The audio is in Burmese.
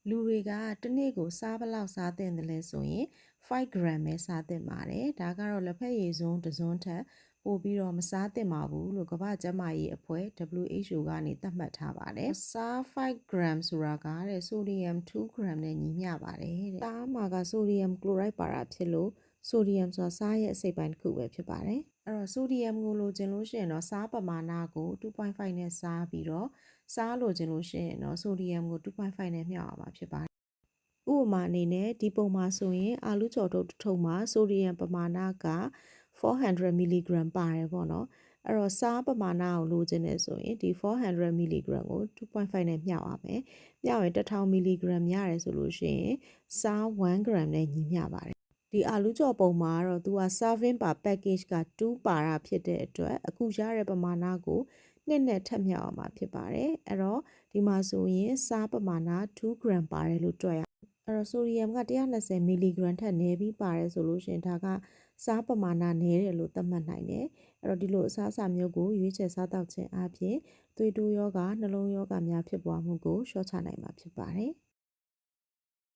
လူတွေကတစ်နေ့ကိုစားဘလောက်စားသင့်တယ်လဲဆိုရင်5 gram ပဲစားသင့်ပါတယ်ဒါကတော့လက်ဖက်ရည်စွန်းတစ်စွန်းထက်ပိုပြီးတော့မစားသင့်ပါဘူးလို့ကမ္ဘာ့ကျန်းမာရေးအဖွဲ့ WHO ကနေသတ်မှတ်ထားပါတယ်စား5 gram ဆိုတာကတဲ့ဆိုဒီယမ်2 gram နဲ့ညီမျှပါတယ်တဲ့စားမှာကဆိုဒီယမ်ကလိုရိုက်ပါတာဖြစ်လို့ဆိုဒီယမ်ဆိုတာစားရဲ့အစိတ်ပိုင်းတစ်ခုပဲဖြစ်ပါတယ်အဲ့တော့ဆိုဒီယမ်ကိုလိုချင်လို့ရှိရင်တော့စားပမာဏကို2.5နဲ့စားပြီးတော့စားလိုချင်လို့ရှိရင်တော့ဆိုဒီယမ်ကို2.5နဲ့မျှအောင်ပါဖြစ်ပါတယ်ဥပမာအနေနဲ့ဒီပုံမှာဆိုရင်အာလူကျော်တုပ်တစ်ထုပ်မှာဆိုဒီယမ်ပမာဏက400 mg ပါတယ်ပေါ့နော်အဲ့တော့စားပမာဏကိုလိုချင်တယ်ဆိုရင်ဒီ400 mg ကို2.5နဲ့မျှပါမယ်မျှရင်1000 mg ရတယ်ဆိုလို့ရှိရင်စား1 gram နဲ့ညီမျှပါတယ်ဒီအာလူကျော်ပုံမှာတော့သူက serving per package က2ပါတာဖြစ်တဲ့အတွက်အခုရတဲ့ပမာဏကိုနှစ်နဲ့ထပ်မြောက်အောင်မှာဖြစ်ပါတယ်အဲ့တော့ဒီမှာဆိုရင်စားပမာဏ2 gram ပါတယ်လို့တွက်ရအဲ့တော့ဆိုဒီယမ်က120 mg ထက်နည်းပြီးပါတယ်ဆိုလို့ရှိရင်ဒါကစားပမာဏနည်းတယ်လို့သတ်မှတ်နိုင်တယ်အဲ့တော့ဒီလိုအစားအစာမျိုးကိုရွေးချယ်စားသောက်ခြင်းအပြင်သွေးတိုးယောဂနှလုံးယောဂများဖြစ်ပွားမှုကိုလျှော့ချနိုင်မှာဖြစ်ပါတယ်